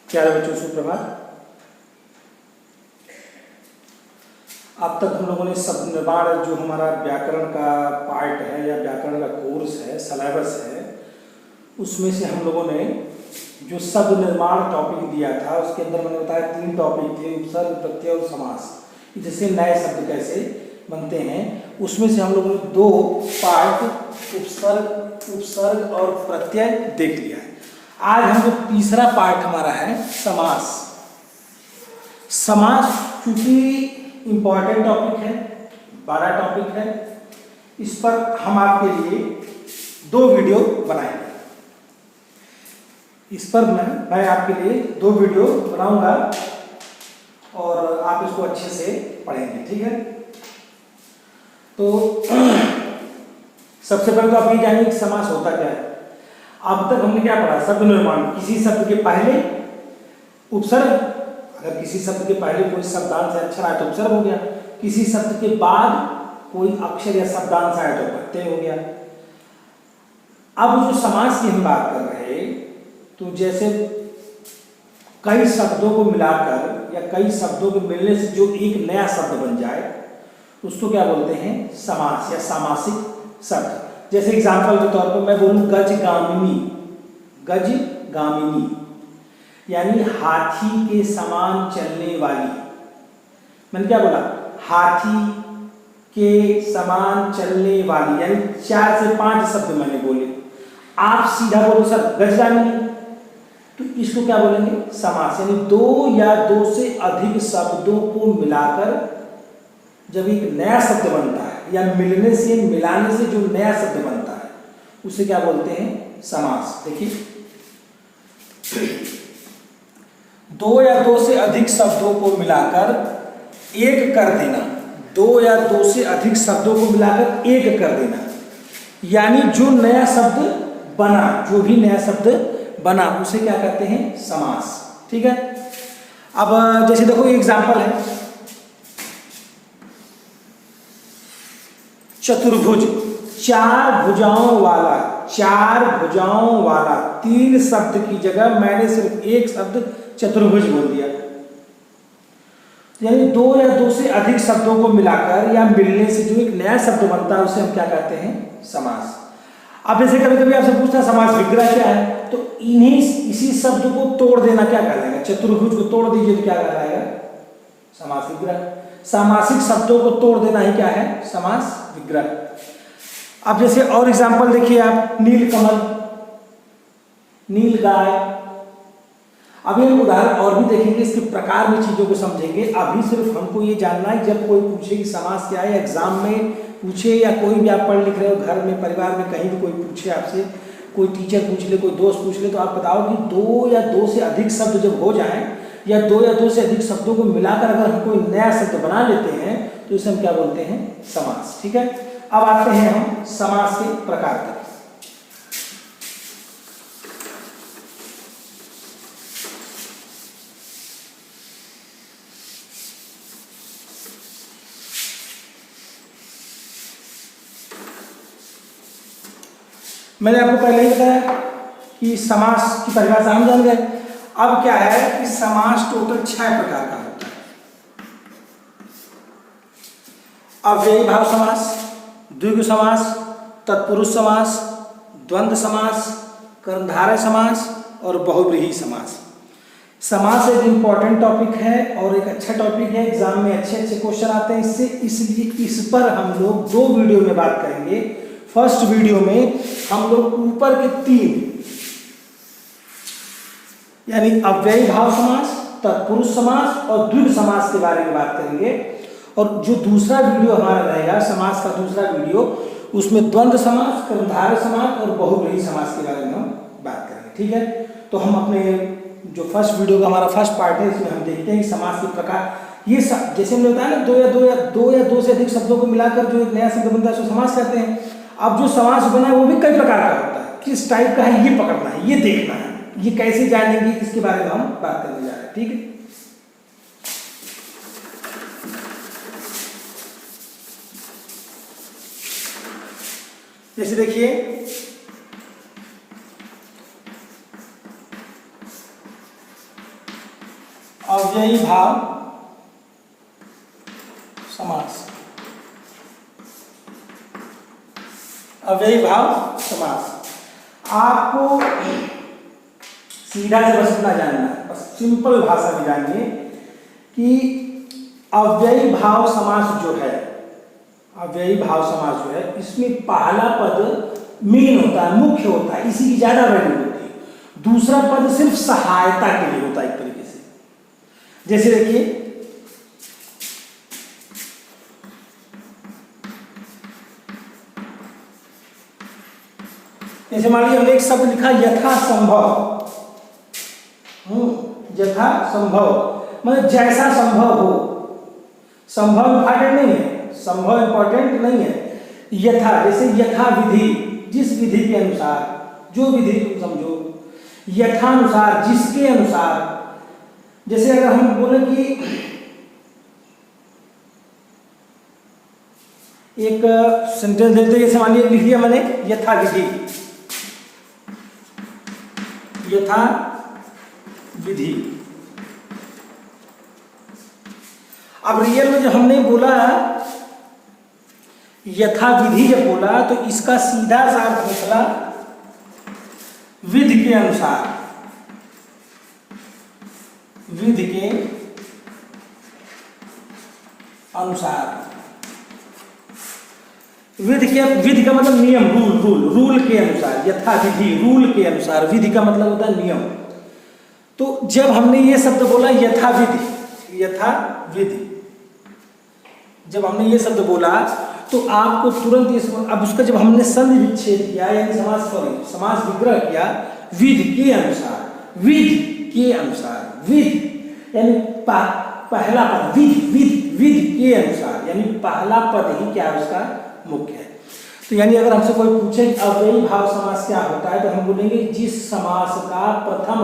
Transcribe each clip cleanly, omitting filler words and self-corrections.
प्यारे बच्चों, सुप्रभात। अब तक हम लोगों ने शब्द निर्माण जो हमारा व्याकरण का पार्ट है या व्याकरण का कोर्स है, सिलेबस है, उसमें से हम लोगों ने जो शब्द निर्माण टॉपिक दिया था उसके अंदर मैंने बताया 3 टॉपिक थे, उपसर्ग, प्रत्यय और समास। जैसे नए शब्द कैसे बनते हैं, उसमें से हम लोगों ने 2 पार्ट उपसर्ग और प्रत्यय देख लिया है। आज हम जो तीसरा पार्ट हमारा है समास। समास चूंकि इम्पॉर्टेंट टॉपिक है, बड़ा टॉपिक है, इस पर हम आपके लिए 2 वीडियो बनाएंगे। इस पर मैं आपके लिए 2 वीडियो बनाऊंगा और आप इसको अच्छे से पढ़ेंगे, ठीक है। तो सबसे पहले तो आप ये जानिए कि समास होता क्या है। अब तक हमने क्या पढ़ा? शब्द निर्माण, किसी शब्द के पहले उपसर्ग, अगर किसी शब्द के पहले कोई शब्दांश या अक्षर आए तो उपसर्ग हो गया, किसी शब्द के बाद कोई अक्षर या शब्दांश आए तो प्रत्यय हो गया। अब जो समास की हम बात कर रहे हैं, तो जैसे कई शब्दों को मिलाकर या कई शब्दों के मिलने से जो एक नया शब्द बन जाए उसको क्या बोलते हैं? समास या सामासिक शब्द। जैसे एग्जाम्पल के तौर पर मैं बोलूं गजगामिनी, गजगामिनी यानी हाथी के समान चलने वाली। मैंने क्या बोला? हाथी के समान चलने वाली, यानी 4 से 5 शब्द मैंने बोले। आप सीधा बोलो सर गजगामिनी, तो इसको क्या बोलेंगे? समास। यानी 2 या 2 से अधिक शब्दों को मिलाकर जब एक नया शब्द बनता है या मिलने से मिलाने से जो नया शब्द बनता है उसे क्या बोलते हैं? समास। देखिए, 2 या 2 से अधिक शब्दों को मिलाकर एक कर देना, 2 या 2 से अधिक शब्दों को मिलाकर एक कर देना, यानी जो नया शब्द बना, जो भी नया शब्द बना उसे क्या कहते हैं? समास, ठीक है। अब जैसे देखो एग्जाम्पल है चतुर्भुज, 4 भुजाओं वाला, 4 भुजाओं वाला। 3 शब्द की जगह मैंने सिर्फ एक शब्द चतुर्भुज बोल दिया, यानी 2 या 2 से अधिक शब्दों को मिलाकर या मिलने से जो एक नया शब्द बनता है उसे हम क्या कहते हैं? समास। अब जैसे कभी कभी आपसे पूछता समास विग्रह क्या है, तो इसी शब्द को तोड़ देना क्या कहलाएगा? चतुर्भुज को तोड़ दीजिए तो क्या कहलाएगा? समास विग्रह। सामासिक शब्दों को तोड़ देना ही क्या है? समास विग्रह। अब जैसे और एग्जांपल देखिए आप, नीलकमल, नीलगाय। अब ये उदाहरण और भी देखेंगे, इसके प्रकार में चीजों को समझेंगे। अभी सिर्फ हमको ये जानना है, जब कोई पूछे कि समास क्या है, एग्जाम में पूछे या कोई भी आप पढ़ लिख रहे हो, घर में, परिवार में, कहीं भी कोई पूछे आपसे, कोई टीचर पूछ ले, कोई दोस्त पूछ ले, तो आप बताओ कि 2 या 2 से अधिक शब्द जब हो जाएं या 2 या 2 से अधिक शब्दों को मिलाकर अगर हम कोई नया शब्द बना लेते हैं तो इसे हम क्या बोलते हैं? समास, ठीक है। अब आते हैं हम समास के प्रकार पर। मैंने आपको पहले ही बताया कि समास की परिभाषा हम जान गए। अब क्या है कि समास टोटल 6 प्रकार का होता है। अव्ययी भाव समास, द्विगु समास, तत्पुरुष समास, द्वंद्व समास, कर्मधारय समास और बहुव्रीहि समास। समास एक इम्पॉर्टेंट टॉपिक है और एक अच्छा टॉपिक है, एग्जाम में अच्छे अच्छे क्वेश्चन आते हैं इससे, इसलिए इस पर हम लोग 2 वीडियो में बात करेंगे। फर्स्ट वीडियो में हम लोग ऊपर के 3 यानी अव्ययी भाव समास, तत्पुरुष समास और द्विगु समास के बारे में बात करेंगे। और जो दूसरा वीडियो हमारा रहेगा, समास का दूसरा वीडियो, उसमें द्वंद्व समास, कर्मधारय समास और बहुव्रीहि समास के बारे में हम बात करेंगे, ठीक है। तो हम अपने जो फर्स्ट वीडियो का हमारा फर्स्ट पार्ट है, इसमें हम देखते हैं कि समास के प्रकार। ये जैसे हमने बताया ना, 2 या 2 से अधिक शब्दों को मिलाकर जो एक नया शब्द बनता है उसको समास कहते हैं। अब जो समास बना है वो भी कई प्रकार का होता है, किस टाइप का है ये पकड़ना है, ये देखना है, ये कैसे जानेंगे इसके बारे में हम बात करने जा रहे हैं, ठीक है। जैसे देखिए अव्ययी भाव समास, अव्ययी भाव समास। आपको सीधा से बस इतना जानना है, बस सिंपल भाषा में जानिए कि अव्ययी भाव समास जो है, अव्ययी भाव समास जो है, इसमें पहला पद मेन होता है, मुख्य होता है, इसी की ज्यादा वैल्यू होती है। दूसरा पद सिर्फ सहायता के लिए होता है एक तरीके से। जैसे देखिए जैसे मान लीजिए हमने एक शब्द लिखा यथा संभव, यथा संभव मतलब जैसा संभव हो। संभव इंपॉर्टेंट नहीं है, संभव इंपॉर्टेंट नहीं है। यथा जैसे यथा विधि, जिस विधि के अनुसार, जो विधि तुम समझो, यथानुसार जिसके अनुसार। जैसे अगर हम बोले कि एक सेंटेंस देते, जैसे मान लीजिए लिख दिया मैंने यथा विधि, यथा विधि। अब रियल में जब हमने बोला यथा विधि, जब बोला तो इसका सीधा सा अर्थ निकला विधि के अनुसार, विधि के अनुसार। विधि का मतलब नियम, रूल के अनुसार। यथा विधि रूल के अनुसार, विधि का मतलब होता है नियम। तो जब हमने ये शब्द बोला यथा विधि, यथा विधि, जब हमने ये शब्द बोला तो आपको तुरंत ये, अब उसका जब हमने संधि विच्छेद किया यानी समास विग्रह किया, विधि के अनुसार, विधि के अनुसार, विधि यानी पहला पद, विधि के अनुसार, यानी पहला पद ही क्या है उसका मुख्य है। तो यानी अगर हमसे कोई पूछे अव्ययी भाव समास क्या होता है, तो हम बोलेंगे जिस समास का प्रथम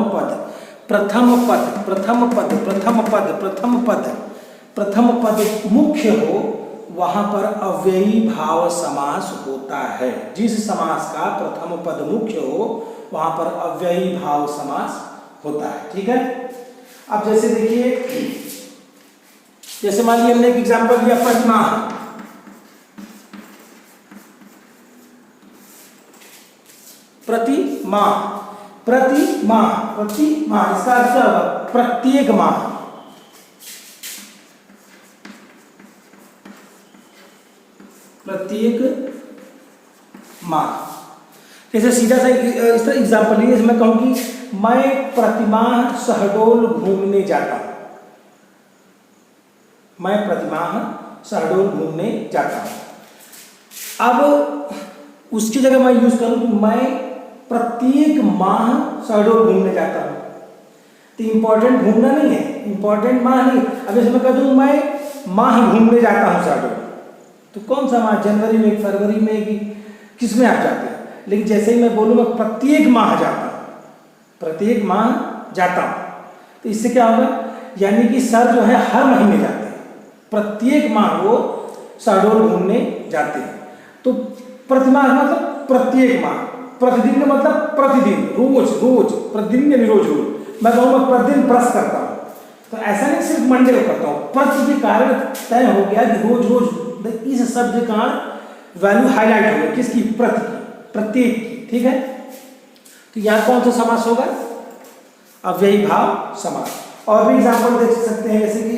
पद मुख्य हो, वहां पर अव्ययी भाव समास होता है। जिस समास का प्रथम पद मुख्य हो, वहां पर अव्ययी भाव समास होता है। ठीक है। अब जैसे देखिए, जैसे मान लीजिए हमने एक एग्जांपल दिया प्रतिमाह, प्रतिमाह इसका अर्थ क्या होगा? प्रत्येक माह। प्रत्येक माह। जैसे सीधा सा इस तरह एग्जाम्पल लीजिए, मैं कहूं कि मैं प्रतिमाह शहडोल घूमने जाता हूं, मैं प्रतिमाह शहडोल घूमने जाता हूं। अब उसकी जगह मैं यूज करूं कि मैं प्रत्येक माह शहडोल घूमने जाता हूं, तो इंपॉर्टेंट घूमना नहीं है, इंपॉर्टेंट माह नहीं। अब जैसे मैं कह दूं मैं माह घूमने जाता हूं शहडोल, तो कौन सा माह? जनवरी में, फरवरी में, कि किस में आप जाते हैं? लेकिन जैसे ही मैं बोलूँ मैं प्रत्येक माह जाता हूँ, प्रत्येक माह जाता हूँ, तो इससे क्या होगा? यानी कि सर जो है हर महीने जाते हैं, प्रत्येक माह वो शहडोल घूमने जाते हैं। तो प्रतिमाह मतलब प्रत्येक माह, प्रतिदिन का मतलब प्रतिदिन, रोज, प्रतिदिन यानी रोज। मैं कहूँ मैं प्रतिदिन ब्रश करता हूँ, तो ऐसा नहीं सिर्फ मंडे को करता हूँ, प्रति के कारण तय हो गया कि रोज इस शब्द का वैल्यू हाईलाइट हो गया, किसकी? प्रति की, प्रत्येक की। ठीक है। तो यहां कौन सा समास होगा? अव्ययी भाव समास। और भी एग्जांपल देख सकते हैं, जैसे कि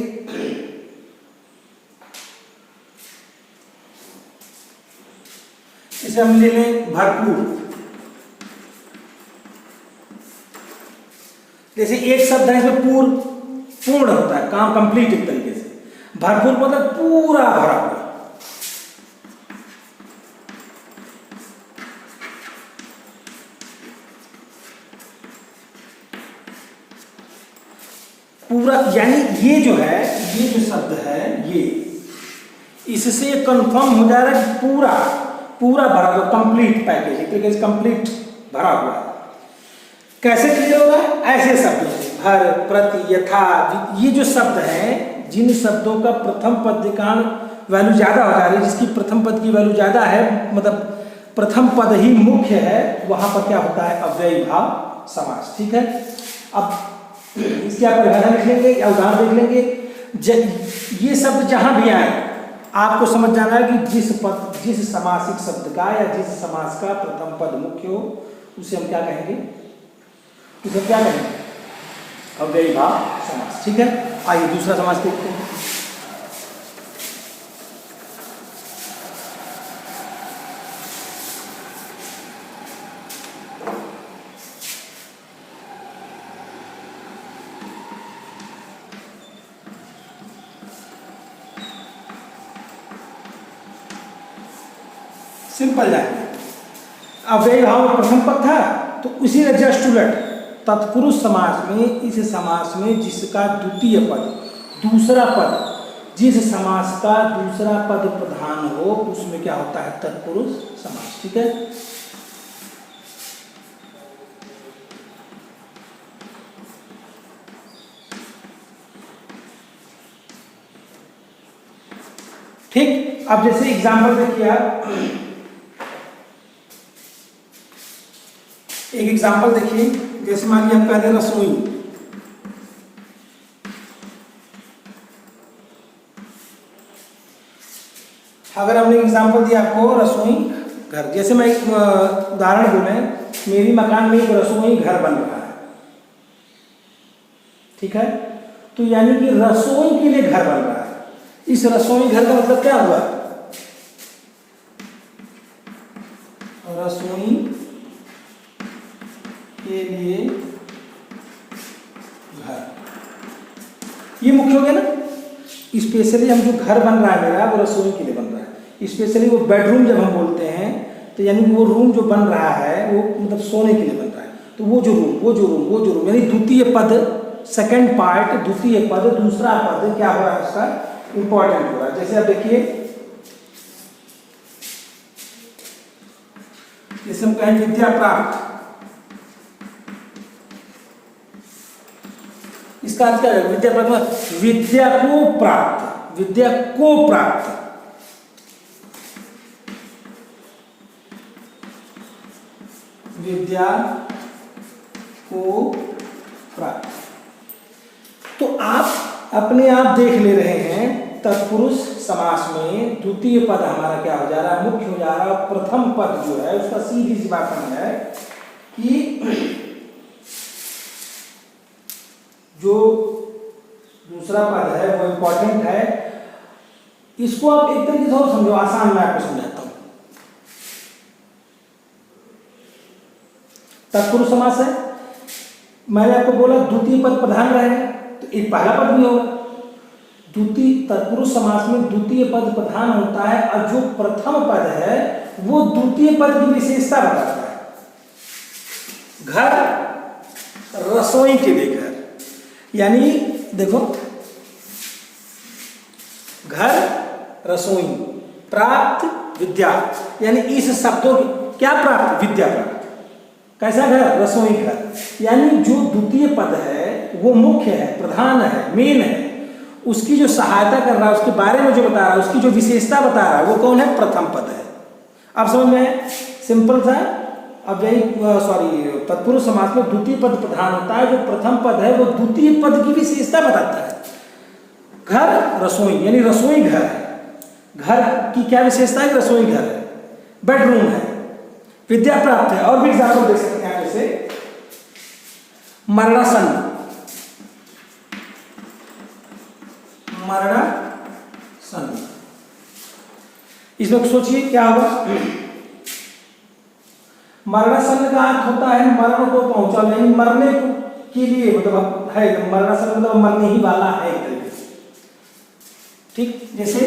इसे हम ले लें भरपूर। जैसे एक शब्द है इसमें पूर्ण होता है, काम कंप्लीट एक तरीके से। भरपूर मतलब पूरा भरा हुआ, पूरा। यानी ये जो है, ये जो शब्द है, ये इससे कंफर्म हो जा रहा है कि पूरा भरा हुआ, कंप्लीट पैकेज, एक तरीके से कंप्लीट भरा हुआ है। कैसे क्लियर होगा? ऐसे शब्द भर, प्रति, यथा, ये जो शब्द हैं, जिन शब्दों का प्रथम पद का वैल्यू ज्यादा हो जा रही है, जिसकी प्रथम पद की वैल्यू ज्यादा है, मतलब प्रथम पद ही मुख्य है, वहां पर क्या होता है, अव्ययी भाव समास। ठीक है, अब इसकी आप परिभाषा लिख लेंगे या उदाहरण देख लेंगे। ये शब्द जहां भी आए आपको समझ जाना है कि जिस समासिक शब्द का या जिस समास का प्रथम पद मुख्य हो उसे हम क्या कहेंगे, उसे क्या कहेंगे, अव्ययी भाव समास। ठीक है, आइए दूसरा समास देखते हैं। सिंपल जाएंगे, अव्ययी भाव में प्रथम पद था तो उसी ने जस्ट उलट तत्पुरुष समास में, इस समास में जिसका द्वितीय पद, दूसरा पद, जिस समास का दूसरा पद प्रधान हो उसमें क्या होता है, तत्पुरुष समास। ठीक है, ठीक। अब जैसे एग्जांपल देखिए आप, एक एग्जांपल देखिए, जैसे मान लिया आप कहते रसोई, अगर हमने एग्जांपल दिया आपको रसोई घर, जैसे मैं एक उदाहरण बोले, मेरी मकान में एक रसोई घर बन रहा है। ठीक है, तो यानी कि रसोई के लिए घर बन रहा है। इस रसोई घर का मतलब क्या हुआ, रसोई के लिए घर, ये मुख्य हो गया ना। स्पेशली हम जो घर बन रहा है मेरा, वो रसोई के लिए बन रहा है। स्पेशली वो बेडरूम जब हम बोलते हैं तो यानी वो रूम जो बन रहा है वो मतलब सोने के लिए बन रहा है। तो वो जो रूम यानी द्वितीय पद, सेकंड पार्ट, द्वितीय पद, दूसरा पद क्या हो रहा है उसका, इंपॉर्टेंट हो रहा है। जैसे आप देखिए, जैसे हम कहें विद्या प्राप्त, इसका अर्थ क्या है, विद्या प्राप्त, विद्या को प्राप्त, विद्या को प्राप्त, विद्या को प्राप्त। तो आप अपने आप देख ले रहे हैं, तत्पुरुष समास में द्वितीय पद हमारा क्या हो जा रहा है, मुख्य हो जा रहा है। प्रथम पद जो है उसका सीधी सी बात है कि जो दूसरा पद है वो इंपॉर्टेंट है। इसको आप एक तरीके से और समझो, आसान मैं आपको समझाता हूं। तत्पुरुष समास है, मैंने आपको बोला द्वितीय पद प्रधान रहेगा तो एक पहला पद भी होगा। द्वितीय तत्पुरुष समास में द्वितीय पद प्रधान होता है और जो प्रथम पद है वो द्वितीय पद की विशेषता बताता है। घर, रसोई के लिए घर, यानी देखो, घर, रसोई, प्राप्त, विद्या, यानी इस शब्दों की क्या प्राप्त, विद्या प्राप्त। कैसा घर, रसोई घर, यानी जो द्वितीय पद है वो मुख्य है, प्रधान है, मेन है, उसकी जो सहायता कर रहा है, उसके बारे में जो बता रहा है, उसकी जो विशेषता बता रहा है वो कौन है, प्रथम पद है। अब समझ में, सिंपल सा। अब यही तत्पुरुष समास में द्वितीय पद प्रधान होता है, जो प्रथम पद है वो द्वितीय पद की विशेषता बताता है। घर, रसोई, यानी रसोई घर है, घर की क्या विशेषता है, रसोई घर है, बेडरूम है, विद्या प्राप्त है। और भी एग्जाम्पल दे सकते हैं, जैसे मरणासन, मरणासन, इसमें सोचिए क्या होगा। मरणासन का अर्थ होता है मरण को पहुंचा, यानी मरने के लिए, मतलब है मरणासन मतलब मरने ही वाला है एक तरीके से। ठीक, जैसे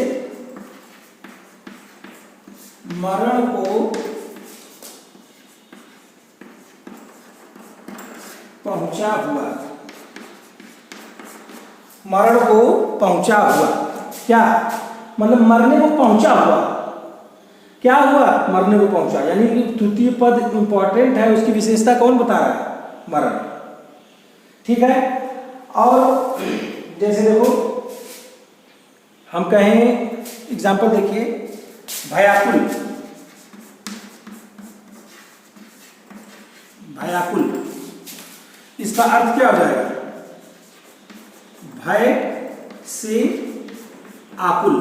मरण को पहुंचा हुआ, मरण को पहुंचा हुआ, क्या मतलब मरने को पहुंचा हुआ, क्या हुआ, मरने को पहुंचा, यानी कि द्वितीय पद इंपॉर्टेंट है, उसकी विशेषता कौन बता रहा है, मरण। ठीक है, और जैसे देखो हम कहें, एग्जाम्पल देखिए, भयाकुल, भयाकुल। इसका अर्थ क्या हो जाएगा? भय से आकुल।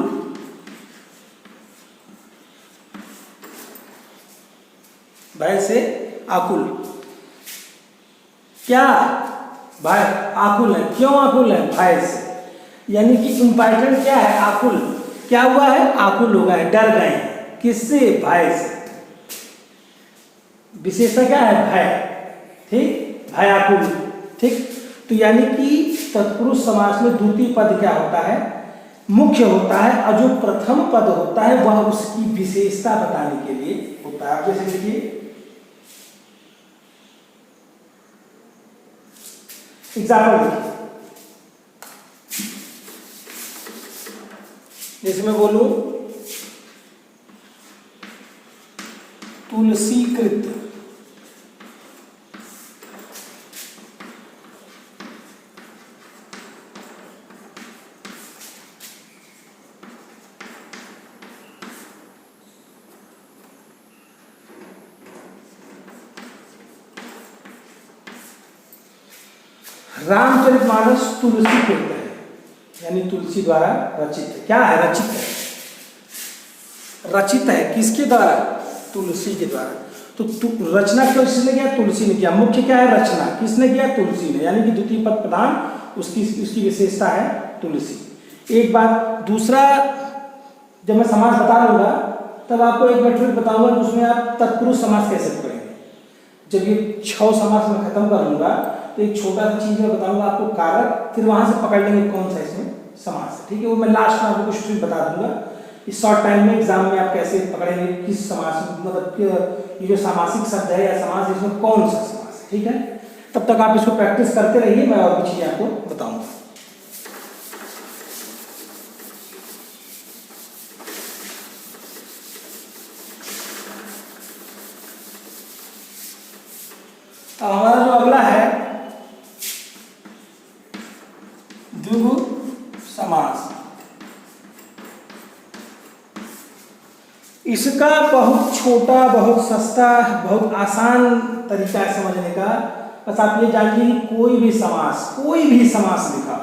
भय से आकुल। क्या भय आकुल है? क्यों आकुल है? भय से। यानी कि इंपॉर्टेंट क्या है? आकुल। क्या हुआ है? आकुल हो गए, डर गए हैं। किससे? भय से। विशेषता क्या है? भय। ठीक, भयाकुल। ठीक, तो यानी कि तत्पुरुष समास में द्वितीय पद क्या होता है? मुख्य होता है, और जो प्रथम पद होता है वह उसकी विशेषता बताने के लिए होता है। आप जैसे देखिए एग्जाम्पल देखिए, जैसे मैं बोलूं तुलसीकृत, रामचरितमानस तुलसी कृत है, यानी तुलसी द्वारा रचित है। क्या है? रचित है। रचित है किसके द्वारा? तुलसी के द्वारा। तो रचना किसने किया? तुलसी ने किया। मुख्य क्या है? रचना। किसने किया? तुलसी ने। यानी कि द्वितीय पद प्रधान, उसकी विशेषता है तुलसी। एक बात। दूसरा, जब मैं समास बता लूंगा तब आपको एक मैट्रिक बताऊंगा, उसमें आप तत्पुरुष समास कैसे पढ़ेंगे। जब ये 6 समास में खत्म कर लूंगा तो एक छोटा सा चीज मैं बताऊंगा आपको, कारक, फिर वहां से पकड़ लेंगे कौन सा इसमें समास है। ठीक है, वो मैं लास्ट में आपको कुछ ट्रिक बता दूंगा। इस शॉर्ट टाइम में एग्जाम में आप कैसे पकड़ेंगे किस समास, मतलब ये जो सामासिक शब्द है या समास, इसमें कौन सा समास है। ठीक है, तब तक आप इसको प्रैक्टिस करते रहिए, मैं और भी चीजें आपको बताऊंगा। अब हमारा जो अगला है द्विगु समास। इसका बहुत छोटा, बहुत सस्ता, बहुत आसान तरीका है समझने का। बस आप ये जानिए कि कोई भी समास लिखा,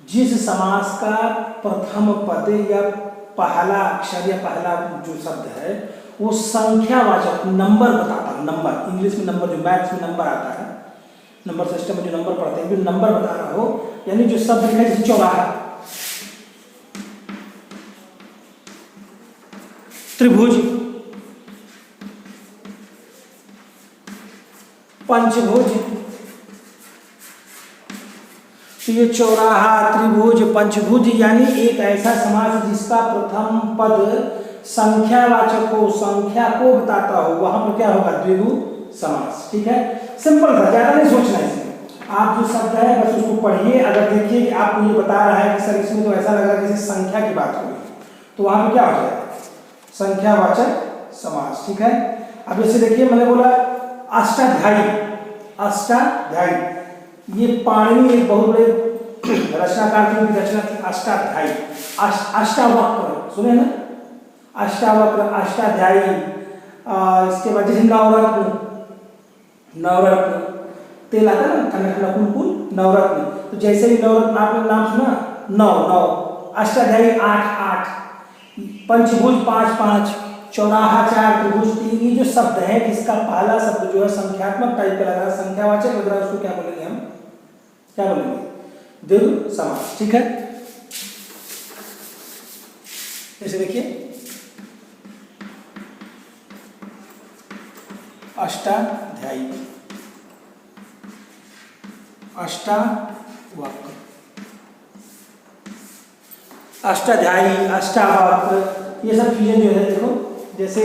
जिस समास का प्रथम पद या पहला अक्षर या पहला जो शब्द है वो संख्यावाचक नंबर बताता है। नंबर, इंग्लिश में नंबर, जो मैथ्स में नंबर आता है, नंबर सिस्टम में जो नंबर पढ़ते हैं, जो नंबर बता रहा हो, यानी जो शब्द लिखा है, जैसे चौराहा, त्रिभुज, पंचभुज। तो ये चौराहा, त्रिभुज, पंचभुज, यानी एक ऐसा समास जिसका प्रथम पद संख्यावाचक हो, संख्या को बताता हो, वहां पर क्या होगा? द्विगु समास। ठीक है, सिंपल था, ज्यादा नहीं सोचना है इसमें। आप जो शब्द है बस उसको पढ़िए। अगर देखिए कि आपको ये बता रहा है कि सर इसमें तो ऐसा लग रहा है जैसे संख्या की बात हो रही है, तो वहां पर क्या हो जाएगा? संख्यावाचक समास। ठीक है, अब जैसे देखिए मैंने बोला अष्टाध्यायी। अष्टाध्यायी, ये पाणिनि एक बहुत बड़े रचनाकार थे, उनकी रचना थी अष्टाध्यायी। अष्टावक्र सुने ना? अष्टावक्र, अष्टाध्यायी। इसके बाद जैसे नवरत्न, नवरत्न तेल आता है ना, ठंडा ठंडा कुल, नवरत्न। तो जैसे ही नवरत्न आपने नाम सुना, 9 9, अष्टाध्यायी 8 8, पंचभुज 5 5, चौराहा 4, त्रिभुज 3। ये जो शब्द है जिसका पहला शब्द जो है संख्यात्मक टाइप का लग रहा है, संख्यावाचक लग रहा है, उसको क्या बोलेंगे हम? क्या बोलेंगे? द्विगु समास। ठीक है, जैसे देखिए अष्टाध्यायी, अष्टावक्र, अष्टाध्यायी, अष्टावक्र, ये सब चीजें जो है देखो, जैसे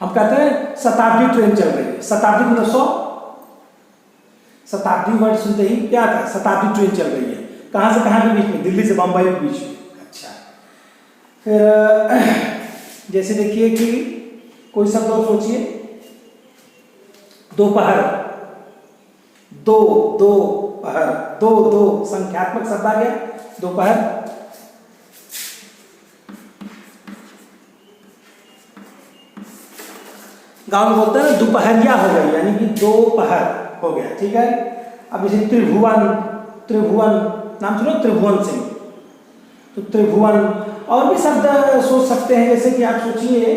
हम कहते हैं शताब्दी ट्रेन चल रही है। शताब्दी मतलब 100, शताब्दी वर्ड सुनते ही क्या था? शताब्दी ट्रेन चल रही है। कहां से कहां के बीच में? दिल्ली से बंबई के बीच में। अच्छा, फिर जैसे देखिए कि कोई शब्द और सोचिए, दोपहर, दो दोपहर, दो दो संख्यात्मक शब्द आ गया, दोपहर। गाँव में बोलते हैं ना दोपहरिया हो गई, यानी कि दोपहर हो गया, ठीक है। अब जैसे त्रिभुवन, त्रिभुवन नाम सुनो, त्रिभुवन सिंह, तो त्रिभुवन। और भी शब्द सोच सकते हैं, जैसे कि आप सोचिए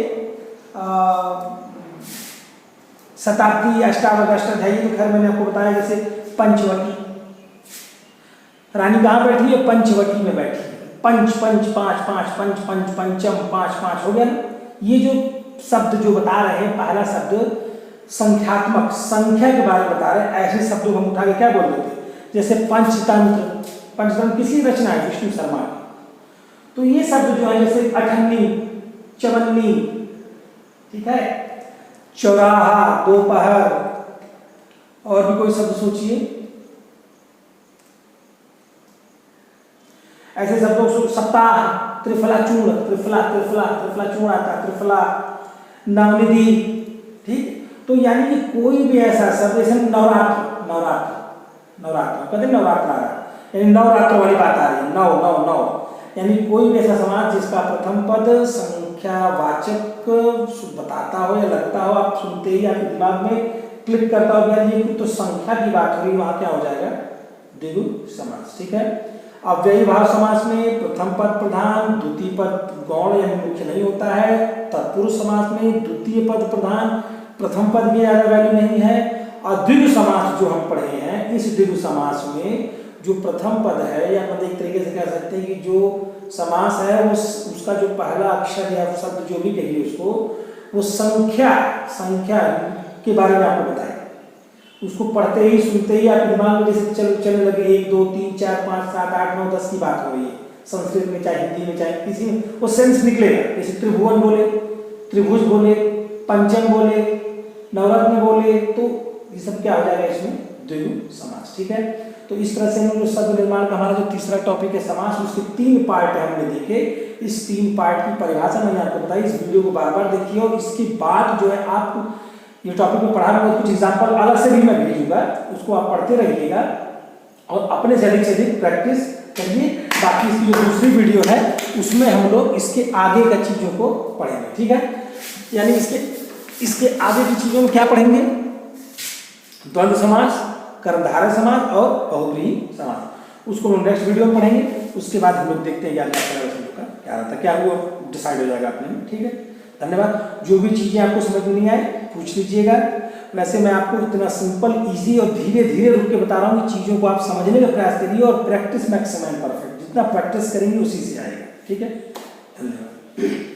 शताब्दी, अष्टावक्र, अष्टाध्यायी, तो खैर मैंने आपको बताया। जैसे पंचवटी, रानी कहाँ बैठी है? पंचवटी में बैठी है। पंच, पंच पाँच, पाँच पंच, पंच पंचम, पाँच पाँच हो गया ना। ये जो शब्द जो बता रहे हैं, पहला शब्द संख्यात्मक, संख्या के बारे में बता रहे हैं। ऐसे शब्दों को हम उठा के क्या बोल देते हैं? जैसे पंचतंत्र, पंचतंत्र किसी रचना है? विष्णु शर्मा की। तो ये शब्द जो है, जैसे अठन्नी, चवन्नी, ठीक है, चौराहा, दोपहर। और भी कोई शब्द सोचिए, ऐसे शब्दों को सप्ताह, त्रिफला चूर्ण, त्रिफला त्रिफला त्रिफला चूर्ण आता है, त्रिफला, नवनिधि, ठीक। तो यानी कि कोई भी ऐसा शब्द, जैसे नवरात्र, नवरात्र, नवरात्र कहते नवरात्र आ रहा है, यानी नवरात्र वाली बात आ रही है, नौ नौ नौ। यानी कोई भी ऐसा समास जिसका प्रथम पद संख्यावाचक बताता हो या लगता हो, आप सुनते ही आपके दिमाग में क्लिक करता हो, यार ये तो संख्या की बात हो रही, वहां क्या हो जाएगा? द्विगु समास, ठीक है। अव्ययी भाव समास में प्रथम पद प्रधान, द्वितीय पद गौण यानी मुख्य नहीं होता है। तत्पुरुष समास में द्वितीय पद प्रधान, प्रथम पद की ज्यादा वैल्यू नहीं है। और द्विगु समास जो हम पढ़े हैं, इस द्विगु समास में जो प्रथम पद है, या मतलब एक तरीके से कह सकते हैं कि जो समास है उसका जो पहला अक्षर या शब्द जो भी कहिए उसको, वो संख्या, संख्या के बारे में आपको बताएं। उसको पढ़ते ही सुनते ही आपके दिमाग में जैसे चलने लगे 1 2 3 4 5 7 8 9 10 की बात हो रही है, संस्कृत में चाहे हिंदी में चाहे किसी में, वो सेंस निकलेगा। जैसे त्रिभुवन बोले, त्रिभुज बोले, पंचम बोले, नवरत्न बोले, तो ये सब क्या हो जाएगा? इसमें द्विगु समास, ठीक है। तो इस तरह से हम लोग शब्द निर्माण का हमारा जो तीसरा टॉपिक है समास, उसके 3 पार्ट हमने देखे। इस 3 पार्ट की परिभाषा मैंने आपको बताई। इस वीडियो को बार बार देखिए, और इसके बाद जो है आप ये टॉपिक में पढ़ा रहा हूँ, कुछ एग्जाम्पल अलग से भी मैं भेजूंगा, उसको आप पढ़ते रहिएगा और अपने से अधिक प्रैक्टिस करिए। बाकी इसकी जो दूसरी वीडियो है उसमें हम लोग इसके आगे का चीज़ों को पढ़ेंगे, ठीक है। यानी इसके आगे की चीज़ों में क्या पढ़ेंगे? द्वंद्व समास, कर्मधारय समास और बहुव्रीहि समास, उसको हम नेक्स्ट वीडियो में पढ़ेंगे। उसके बाद हम लोग देखते हैं क्या रहता है, क्या वो डिसाइड हो जाएगा अपने में, ठीक है। धन्यवाद। जो भी चीज़ें आपको समझ में नहीं आए पूछ लीजिएगा। वैसे मैं आपको इतना सिंपल, इजी और धीरे धीरे रुक के बता रहा हूँ कि चीज़ों को आप समझने का प्रयास करिए, और प्रैक्टिस मैक्सिमम परफेक्ट, जितना प्रैक्टिस करेंगे उसी से आएगा, ठीक है। धन्यवाद।